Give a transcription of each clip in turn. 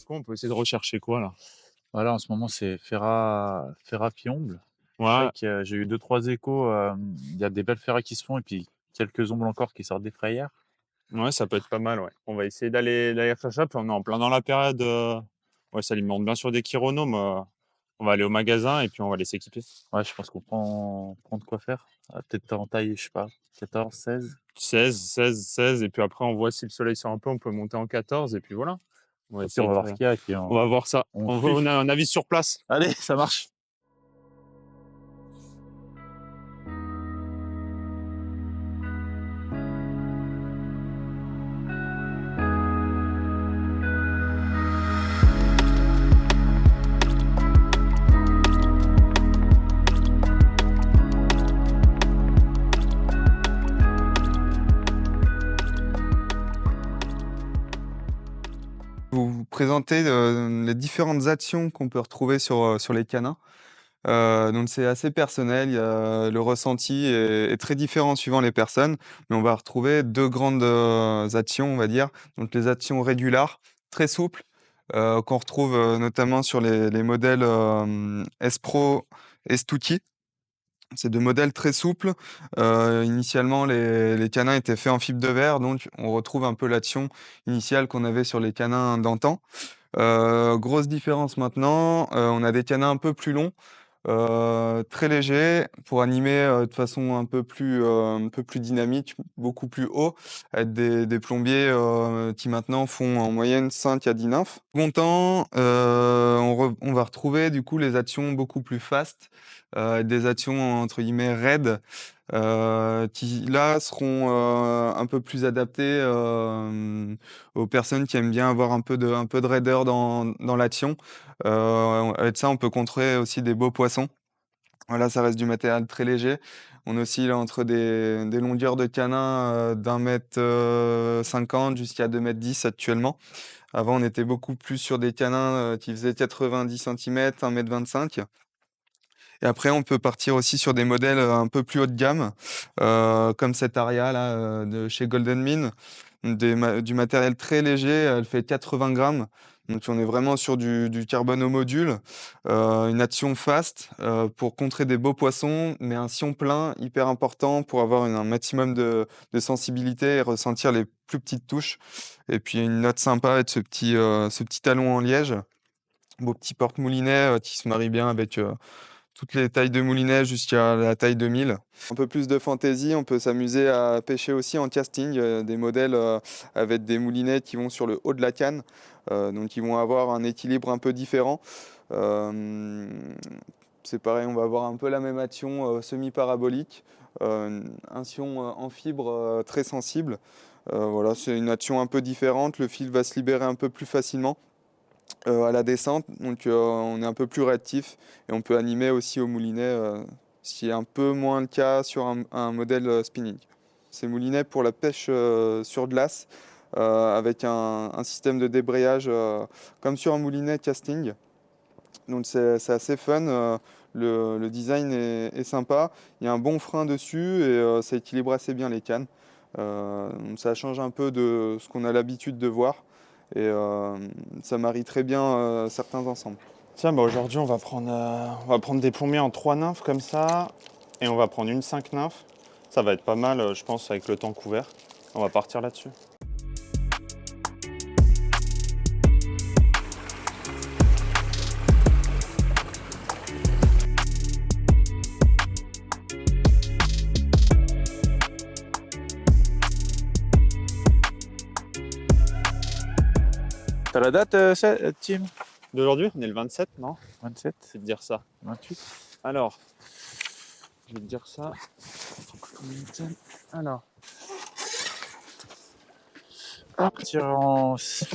quoi? On peut essayer de rechercher quoi là? Voilà, en ce moment, c'est Ferrat-Piomble. Je sais Ouais, que j'ai eu deux trois échos, il y a des belles ferrailles qui se font et puis quelques ombres encore qui sortent des frayères. ouais, ça peut être pas mal, ouais. On va essayer d'aller chercher ça, puis on est en plein dans la période, ouais, ça alimente bien sûr des chironomes, on va aller au magasin et puis on va aller s'équiper. Ouais, je pense qu'on prend de quoi faire. Peut-être en taille, je sais pas, 14, 16. 16 et puis après on voit si le soleil sort un peu, on peut monter en 14 et puis voilà. On va Au pire, on essayer va voir de ce qu'il y a et puis on va voir ça. on On suit. a un avis sur place. Allez, ça marche! Vous présentez, les différentes actions qu'on peut retrouver sur les canins. Donc c'est assez personnel, il y a le ressenti est très différent suivant les personnes, mais on va retrouver 2 grandes, actions, on va dire. Donc les actions régulars, très souples, qu'on retrouve, notamment sur les modèles, S-Pro et Stuti. C'est 2 modèles très souples. Initialement, les canins étaient faits en fibre de verre, donc on retrouve un peu l'action initiale qu'on avait sur les canins d'antan. Grosse différence maintenant, on a des canins un peu plus longs, très légers pour animer, de façon un peu plus dynamique, beaucoup plus haut, avec des plombiers, qui maintenant font en moyenne 5 à 10 nymphes. Second temps, on va retrouver du coup les actions beaucoup plus fast, des actions entre guillemets «raides», qui là seront, un peu plus adaptées, aux personnes qui aiment bien avoir un peu de raideur dans l'action. Avec ça, on peut contrer aussi des beaux poissons. Voilà, ça reste du matériel très léger. On oscille entre des longueurs de canin, d'1,50 m jusqu'à 2,10 m actuellement. Avant, on était beaucoup plus sur des canins, qui faisaient 90 centimètres, 1,25 m. Et après, on peut partir aussi sur des modèles, un peu plus haut de gamme, comme cette Aria là, de chez Golden Mine. Du matériel très léger, elle fait 80 grammes, donc on est vraiment sur du carbone au module. Une action fast, pour contrer des beaux poissons, mais un sion plein hyper important pour avoir un maximum de sensibilité et ressentir les plus petites touches. Et puis une note sympa avec ce petit talon en liège, beau petit porte-moulinet, qui se marie bien avec, toutes les tailles de moulinet jusqu'à la taille 2000. Un peu plus de fantaisie, on peut s'amuser à pêcher aussi en casting, des modèles, avec des moulinets qui vont sur le haut de la canne, donc ils vont avoir un équilibre un peu différent. Hem, c'est pareil, on va avoir un peu la même action, semi-parabolique, un sion, en fibre, très sensible. Voilà, c'est une action un peu différente, le fil va se libérer un peu plus facilement à la descente, donc on est un peu plus réactif et on peut animer aussi au moulinet, ce qui est un peu moins le cas sur un modèle, spinning. Ces moulinets pour la pêche, sur glace, avec un système de débrayage, comme sur un moulinet casting. Donc c'est assez fun, le design est sympa. Il y a un bon frein dessus et ça équilibre assez bien les cannes. Donc ça change un peu de ce qu'on a l'habitude de voir et ça marie très bien, certains ensembles. Tiens, bah aujourd'hui on va prendre des plombiers en 3 nymphes comme ça et on va prendre une 5 nymphes. Ça va être pas mal, je pense avec le temps couvert. On va partir là-dessus. T'as la date, Tim? D'aujourd'hui, on est le 27, non? 27? C'est de dire ça. 28? Alors, je vais te dire ça. Alors, Partir en... Je sais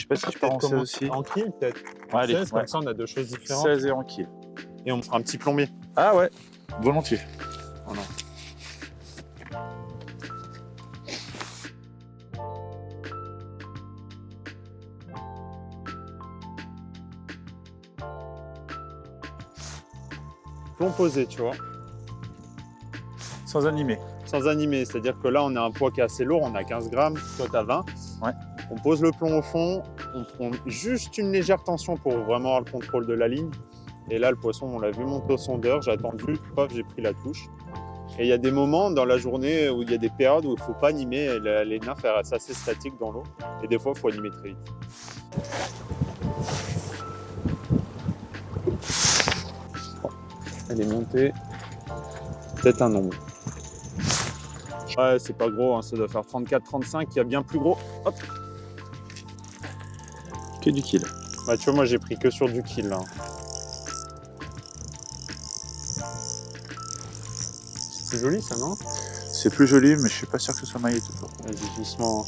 pas si je pars en 16 aussi. en kill peut-être. Ouais, allez, 16, ouais. comme ça on a deux choses différentes. 16 et en kill. Et on fera un petit plombier. Ah ouais, volontiers. Voilà. Plomb posé, tu vois. Sans animer. sans animer. C'est-à-dire que là, on a un poids qui est assez lourd, on a 15 grammes, toi tu as 20. Ouais. On pose le plomb au fond, on prend juste une légère tension pour vraiment avoir le contrôle de la ligne. Et là, le poisson, on l'a vu monter au sondeur, j'ai attendu, paf, j'ai pris la touche. Et il y a des moments dans la journée où il y a des périodes où il ne faut pas animer, et les nymphes restent assez statiques dans l'eau. Et des fois, il faut animer très vite. Elle est montée, peut-être un nombre. Ouais, c'est pas gros, hein, ça doit faire 34-35, il y a bien plus gros. Hop. Que du kill. Bah, tu vois, moi j'ai pris que sur du kill là. C'est plus joli ça, non? C'est plus joli, mais je suis pas sûr que ce soit maillé toujours. Vas-y, doucement.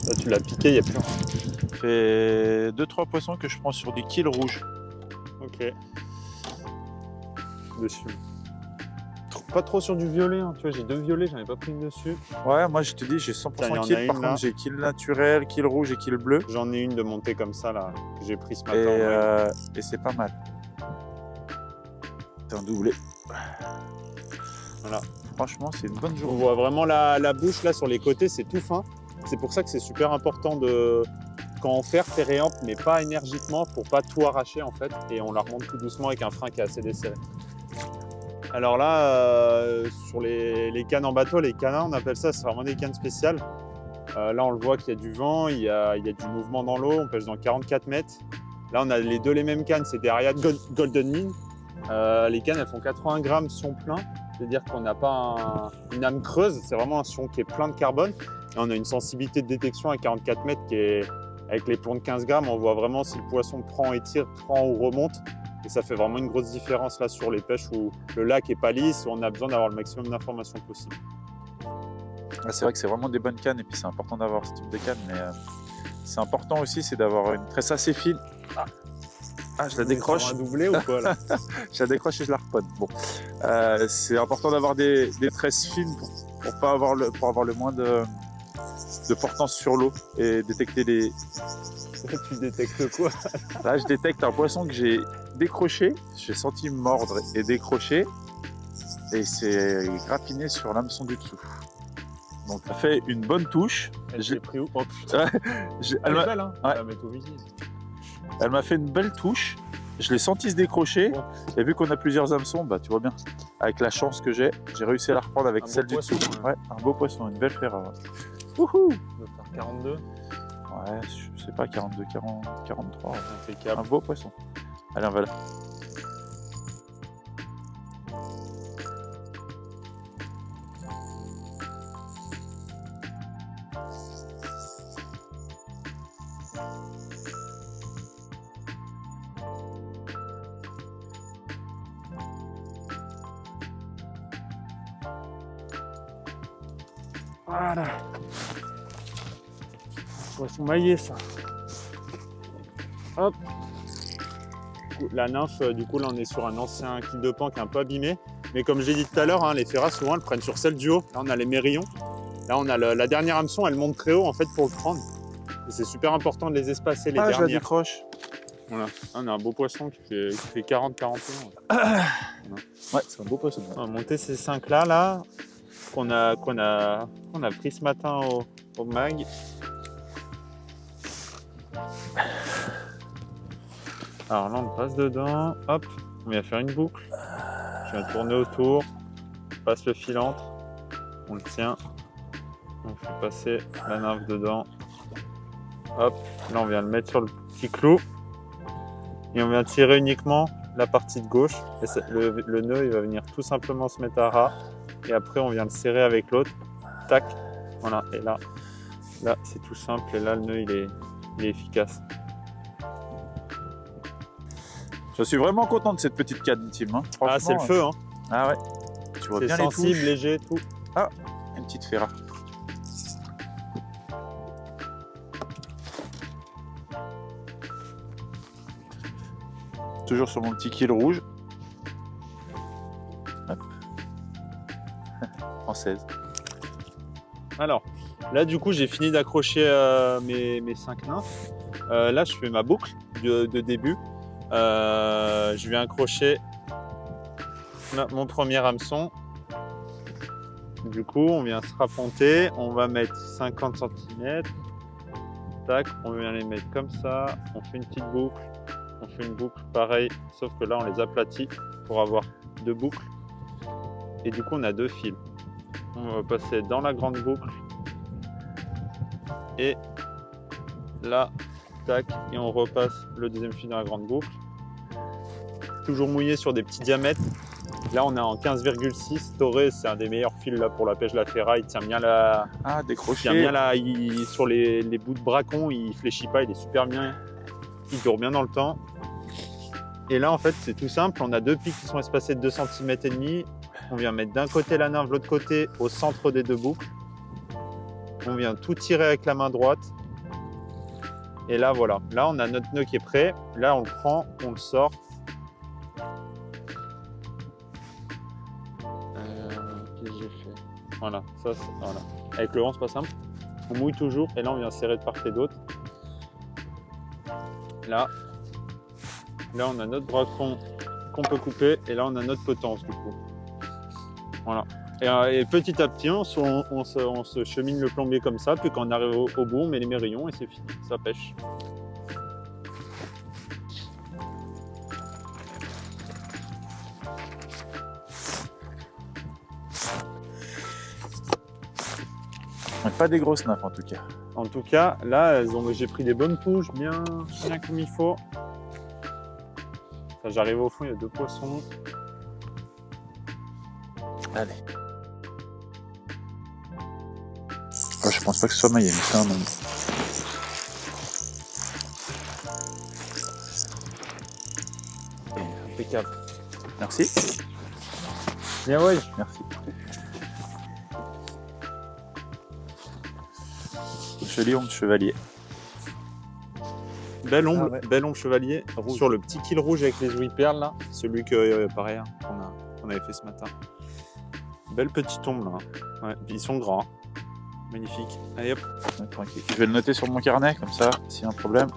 Là, tu l'as piqué, il n'y a plus rien. Ça fait 2-3 poissons que je prends sur des kills rouges. Ok. Dessus. Pas trop sur du violet, hein. Tu vois, j'ai 2 violets, j'en ai pas pris une dessus. Ouais, moi je te dis, j'ai 100% Tiens, il y en a kill. une, Par là. contre, j'ai kill naturel, kill rouge et kill bleu. J'en ai une de montée comme ça là, que j'ai pris ce matin. Et c'est pas mal. C'est un doublé. Voilà. Franchement, c'est une bonne On journée. voit vraiment la bouche là sur les côtés, c'est tout fin. C'est pour ça que c'est super important de, quand on fait réamp, mais pas énergiquement pour pas tout arracher en fait. Et on la remonte tout doucement avec un frein qui est assez desserré. Alors là, sur les cannes en bateau, les canins, on appelle ça, c'est vraiment des cannes spéciales. Là, on le voit qu'il y a du vent, il y a du mouvement dans l'eau, on pêche dans 44 mètres. Là, on a les mêmes cannes, c'est des Ariat Golden Mean. Les cannes, elles font 80 grammes sion plein, c'est-à-dire qu'on n'a pas une âme creuse, c'est vraiment un sion qui est plein de carbone. Et on a une sensibilité de détection à 44 mètres qui est, avec les plombs de 15 grammes, on voit vraiment si le poisson prend et tire, prend ou remonte. Et ça fait vraiment une grosse différence là sur les pêches où le lac est pas lisse, où on a besoin d'avoir le maximum d'informations possible. Ah, c'est vrai que c'est vraiment des bonnes cannes et puis c'est important d'avoir ce type de canne, mais c'est important aussi, c'est d'avoir une tresse assez fine. Ah, je la décroche. Sur un doublé ou quoi là? Je la décroche et je la reponne. Bon, c'est important d'avoir des tresses fines pour avoir le moins de portance sur l'eau et détecter les. Tu détectes quoi? Là, je détecte un poisson que j'ai décroché, j'ai senti mordre et décrocher, et c'est grappiné sur l'hameçon du dessous. Donc, ça fait une bonne touche. J'ai pris où? Oh putain! Elle est belle, hein? Ouais. On va mettre au visible. Elle m'a fait une belle touche. Je l'ai senti se décrocher. Bon. Et vu qu'on a plusieurs hameçons, bah, tu vois bien, avec la chance que j'ai réussi à la reprendre avec Un celle beau du poisson, dessous. ouais. Ouais, un beau poisson, une belle ferrare. Wouhou! On va faire 42. Ouais, je sais pas, 42, 40, 43. Impeccable. Un beau poisson. Allez, on va là. Voilà. Poisson maillé ça. Hop. La nymphe, du coup là on est sur un ancien kill de pan qui est un peu abîmé. Mais comme j'ai dit tout à l'heure, hein, les ferras souvent elles prennent sur celle du haut. Là on a les mérillons. Là on a la dernière hameçon, elle monte très haut en fait pour le prendre. Et c'est super important de les espacer les Ah, je la dernières. décroche. Voilà. Là, on a un beau poisson qui fait 40-41. Ouais, c'est un beau poisson. On va monter ces 5 là qu'on a pris ce matin au mag. Alors là on passe dedans, hop, on vient faire une boucle. Je viens tourner autour, on passe le filantre, on le tient, on fait passer la nymphe dedans. Hop, là on vient le mettre sur le petit clou et on vient tirer uniquement la partie de gauche. Et le nœud il va venir tout simplement se mettre à ras et après on vient le serrer avec l'autre. Tac, voilà, et là c'est tout simple et là le nœud il est efficace. Je suis vraiment content de cette petite canne, Tim. Hein. Ah c'est le feu hein. Ah ouais. Tu vois C'est bien sensible, les touches. léger, tout. Ah, une petite ferrare. Toujours sur mon petit kill rouge. Hop. Française. Alors, là du coup j'ai fini d'accrocher mes 5 nymphes. Là je fais ma boucle de début. Je viens accrocher Là, mon premier hameçon. Du coup, on vient se raponter. On va mettre 50 cm. Tac, on vient les mettre comme ça. On fait une petite boucle. On fait une boucle pareil, sauf que là, on les aplatit pour avoir 2 boucles. Et du coup, on a 2 fils. On va passer dans la grande boucle. Et là, tac, et on repasse le deuxième fil dans la grande boucle. Toujours mouillé sur des petits diamètres. Là, on est en 15,6. Torré, c'est un des meilleurs fils là, pour la pêche de la ferraille. Il tient bien là. Ah, décroché. Bien là, sur les bouts de bracon, il fléchit pas, il est super bien. Il dure bien dans le temps. Et là, en fait, c'est tout simple. On a 2 pics qui sont espacés de 2,5 cm. On vient mettre d'un côté la nymphe, de l'autre côté, au centre des 2 boucles. On vient tout tirer avec la main droite. Et là, voilà. Là, on a notre nœud qui est prêt. Là, on le prend, on le sort. Qu'est-ce que j'ai fait? Voilà, ça, voilà. Avec le vent, c'est pas simple. On mouille toujours. Et là, on vient serrer de part et d'autre. Là, on a notre bracon qu'on peut couper. Et là, on a notre potence, du coup. Voilà. Et petit à petit, on se chemine le plombier comme ça. Puis quand on arrive au bout, on met les mérillons et c'est fini. Ça pêche. Pas des grosses nymphes en tout cas. En tout cas, là, j'ai pris des bonnes touches, bien comme il faut. J'arrive au fond, il y a 2 poissons. Allez. Oh, je pense pas que ce soit maillé, mais c'est un nom. Impeccable. Merci. Bien ouais. Merci. Joli ombre chevalier. Belle ombre, Ah ouais. Belle ombre chevalier. Rouge. Sur le petit kill rouge avec les ouïes perles là. Celui que, pareil, hein, qu'on avait fait ce matin. Belle petite ombre là. Ouais, puis ils sont grands. Magnifique. Allez hop. Ouais, tranquille. Je vais le noter sur mon carnet, comme ça, s'il y a un problème.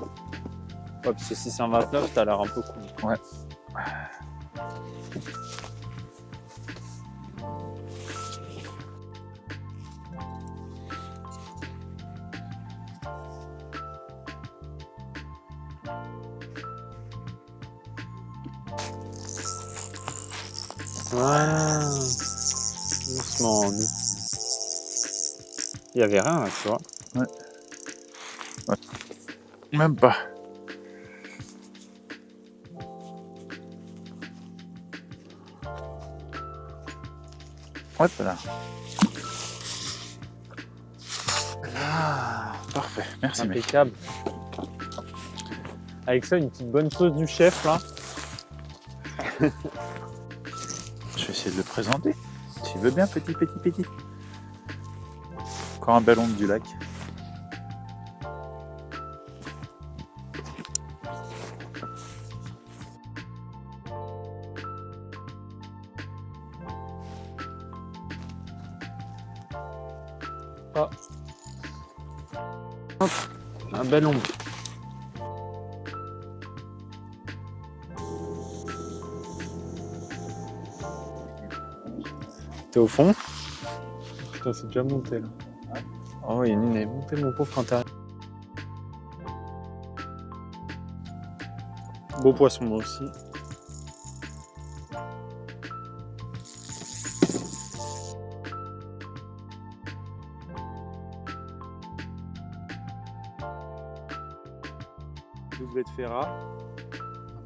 Hop, c'est 629, t'as l'air un peu cool. Ouais. Voilà. Doucement. Il y avait rien là, tu vois. Ouais. Même pas. Hop là. Ah, parfait. Merci mec. Impeccable. Avec ça, une petite bonne sauce du chef là. Je vais essayer de le présenter. Tu veux bien, petit. Encore un ballon du lac. Ah. Hop, un bel ombre. T'es au fond? Putain, c'est déjà monté là. Oh, il est monté mon pauvre quand t'arrives. Beau poisson moi aussi. Doublé de ferrat.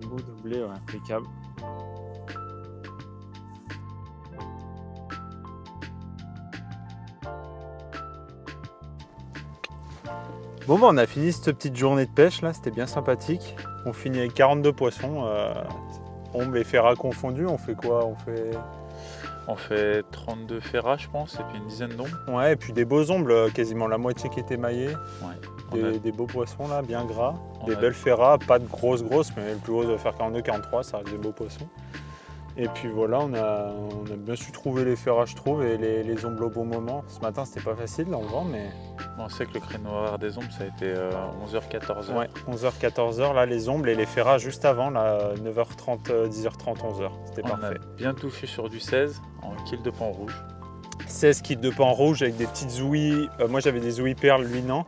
Un beau doublé, ouais, impeccable. Bon bah on a fini cette petite journée de pêche là, c'était bien sympathique. On finit avec 42 poissons, ombre et ferrat confondus, on fait quoi? On fait 32 ferrats, je pense, et puis une dizaine d'ombres. Ouais, et puis des beaux ombres, quasiment la moitié qui était maillée. Ouais. Des beaux poissons là, bien gras. On Des a- belles ferrats, pas de grosses, mais le plus gros doit faire 42, 43, ça reste des beaux poissons. Et puis voilà, on a bien su trouver les ferrats, je trouve, et les ombres au bon moment. Ce matin, c'était pas facile dans le vent, mais Bon, on sait que le créneau horaire des ombres, ça a été 11h-14h. Ouais, 11h, 14h, là les ombres et les ferras juste avant, là 9h30, 10h30, 11h. C'était On a parfait. bien touché sur du 16 en kill de pan rouge. 16 kits de pan rouge avec des petites ouïes. Moi j'avais des ouïes perles, lui non.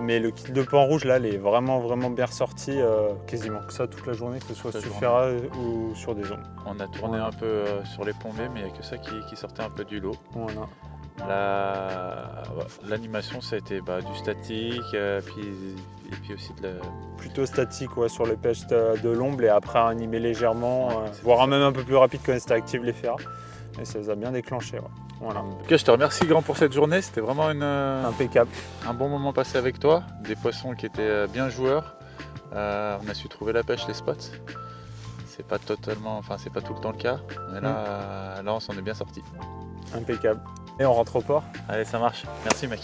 Mais le kit de pan rouge là, il est vraiment bien ressorti. Quasiment que ça toute la journée, que ce soit Toute la sur journée. ferra ou sur des ombres. On a tourné Ouais. un peu sur les plombés, mais il n'y a que ça qui sortait un peu du lot. Voilà. L'animation, ça a été du statique, et puis aussi de la... Plutôt statique ouais, sur les pêches de l'ombre et après animé légèrement, Ouais, c'est voire ça. même un peu plus rapide quand c'était active les ferras. Et ça les a bien déclenché. Ouais. Voilà. En tout cas, je te remercie grand pour cette journée. C'était vraiment Impeccable. un bon moment passé avec toi. Des poissons qui étaient bien joueurs. On a su trouver la pêche, les spots. C'est pas totalement, enfin c'est pas tout le temps le cas. Mais là on s'en est bien sorti. Impeccable. Et on rentre au port. Allez, ça marche. Merci mec.